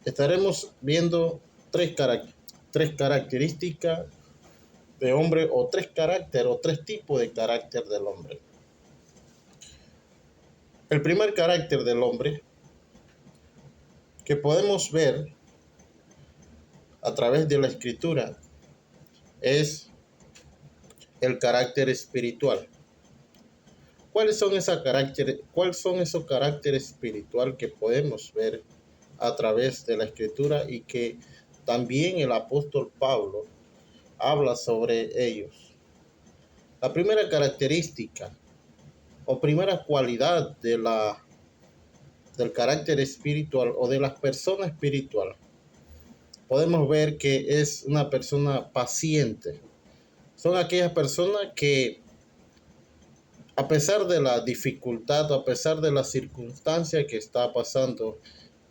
estaremos viendo tres características de hombre, o tres tipos de carácter del hombre. El primer carácter del hombre que podemos ver a través de la escritura es el carácter espiritual. ¿Cuáles son esos caracteres espirituales que podemos ver a través de la escritura y que también el apóstol Pablo habla sobre ellos? La primera característica o primera cualidad del carácter espiritual o de la persona espiritual, podemos ver que es una persona paciente. Son aquellas personas que, a pesar de la dificultad, a pesar de la circunstancia que está pasando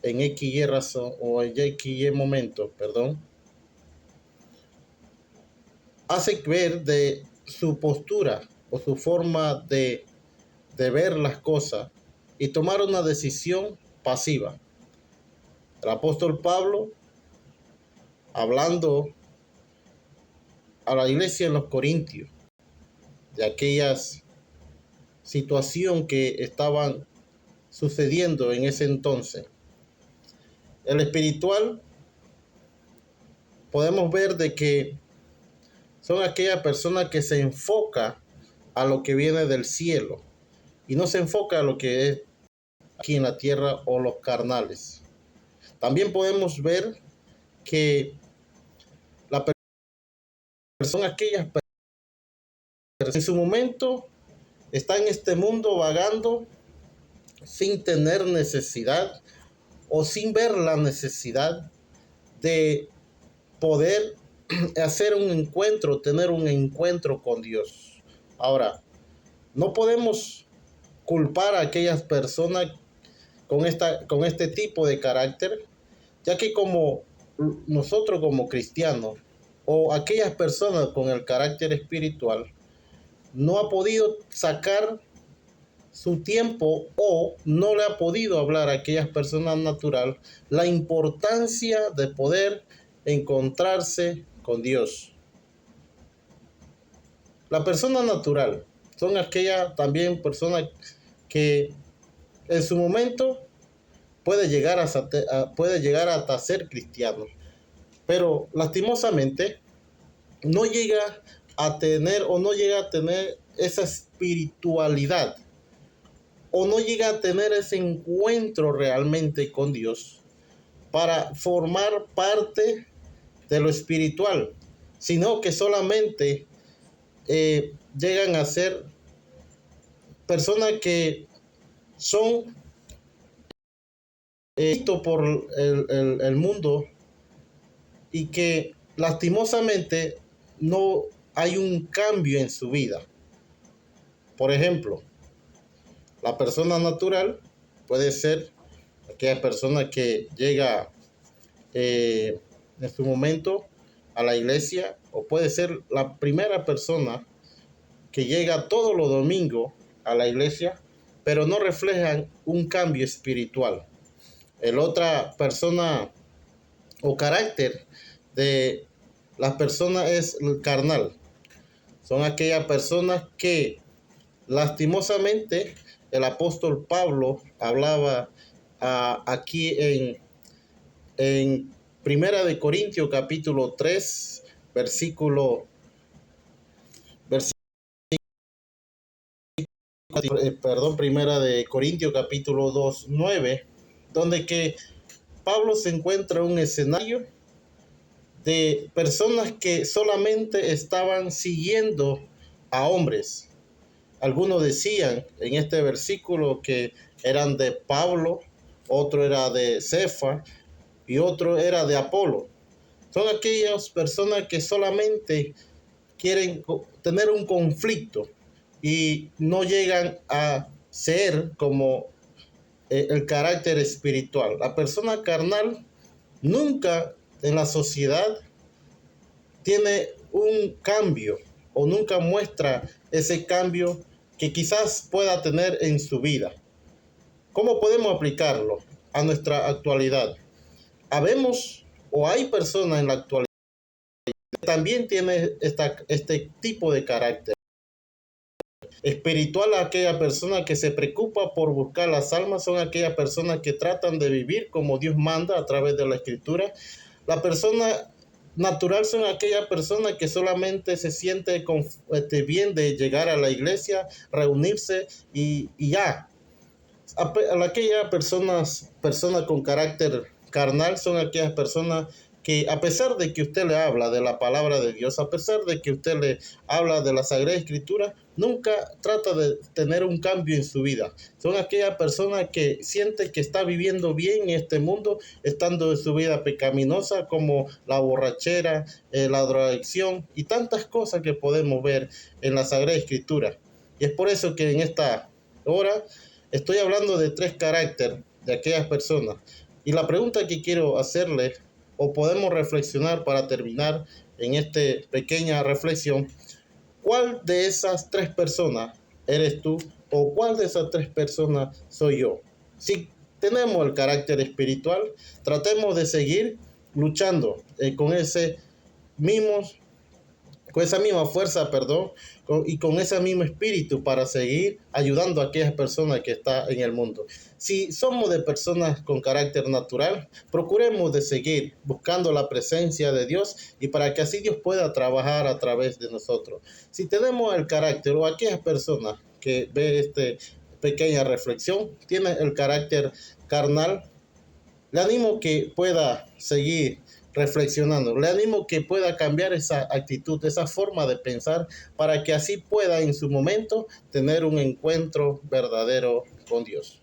en X razón o en X momento, hace ver de su postura o su forma de ver las cosas y tomar una decisión pasiva. El apóstol Pablo, hablando a la iglesia en los Corintios, de aquellas situación que estaban sucediendo en ese entonces. El espiritual, podemos ver de que son aquellas personas que se enfoca a lo que viene del cielo y no se enfoca a lo que es aquí en la tierra o los carnales. También podemos ver que la persona, aquellas personas en su momento está en este mundo vagando sin tener necesidad o sin ver la necesidad de poder hacer un encuentro, tener un encuentro con Dios. Ahora, no podemos culpar a aquellas personas con este tipo de carácter, ya que como nosotros como cristianos o aquellas personas con el carácter espiritual no ha podido sacar su tiempo o no le ha podido hablar a aquellas personas natural la importancia de poder encontrarse con Dios. La persona natural son aquellas también personas que en su momento puede llegar hasta ser cristiano, pero lastimosamente no llega a tener esa espiritualidad o no llega a tener ese encuentro realmente con Dios para formar parte de lo espiritual, sino que solamente llegan a ser personas que son vistos por el mundo y que lastimosamente no hay un cambio en su vida. Por ejemplo, la persona natural puede ser aquella persona que llega en su momento a la iglesia, o puede ser la primera persona que llega todos los domingos a la iglesia, pero no reflejan un cambio espiritual. El otra persona o carácter de las personas es el carnal. Son aquellas personas que lastimosamente el apóstol Pablo hablaba aquí en Primera de Corintios capítulo 3, Primera de Corintios capítulo 2, 9, donde que Pablo se encuentra en un escenario de personas que solamente estaban siguiendo a hombres. Algunos decían en este versículo que eran de Pablo, otro era de Cefa y otro era de Apolo. Son aquellas personas que solamente quieren tener un conflicto y no llegan a ser como el carácter espiritual. La persona carnal nunca en la sociedad tiene un cambio o nunca muestra ese cambio que quizás pueda tener en su vida. ¿Cómo podemos aplicarlo a nuestra actualidad? Habemos o hay personas en la actualidad que también tienen este tipo de carácter. Espiritual, aquella persona que se preocupa por buscar las almas, son aquellas personas que tratan de vivir como Dios manda a través de la escritura. La persona natural son aquellas personas que solamente se siente bien de llegar a la iglesia, reunirse y ya. Aquellas personas con carácter carnal son aquellas personas que, a pesar de que usted le habla de la palabra de Dios, a pesar de que usted le habla de la Sagrada Escritura, nunca trata de tener un cambio en su vida. Son aquellas personas que sienten que está viviendo bien en este mundo, estando en su vida pecaminosa, como la borrachera, la drogadicción y tantas cosas que podemos ver en la Sagrada Escritura. Y es por eso que en esta hora estoy hablando de tres caracteres de aquellas personas. Y la pregunta que quiero hacerle, o podemos reflexionar para terminar en esta pequeña reflexión, ¿cuál de esas tres personas eres tú o cuál de esas tres personas soy yo? Si tenemos el carácter espiritual, tratemos de seguir luchando con ese mismo con esa misma fuerza, perdón, y con ese mismo espíritu para seguir ayudando a aquellas personas que están en el mundo. Si somos de personas con carácter natural, procuremos de seguir buscando la presencia de Dios y para que así Dios pueda trabajar a través de nosotros. Si tenemos el carácter o aquellas personas que ve esta pequeña reflexión, tienen el carácter carnal, le animo que pueda seguir reflexionando. Le animo que pueda cambiar esa actitud, esa forma de pensar, para que así pueda en su momento tener un encuentro verdadero con Dios.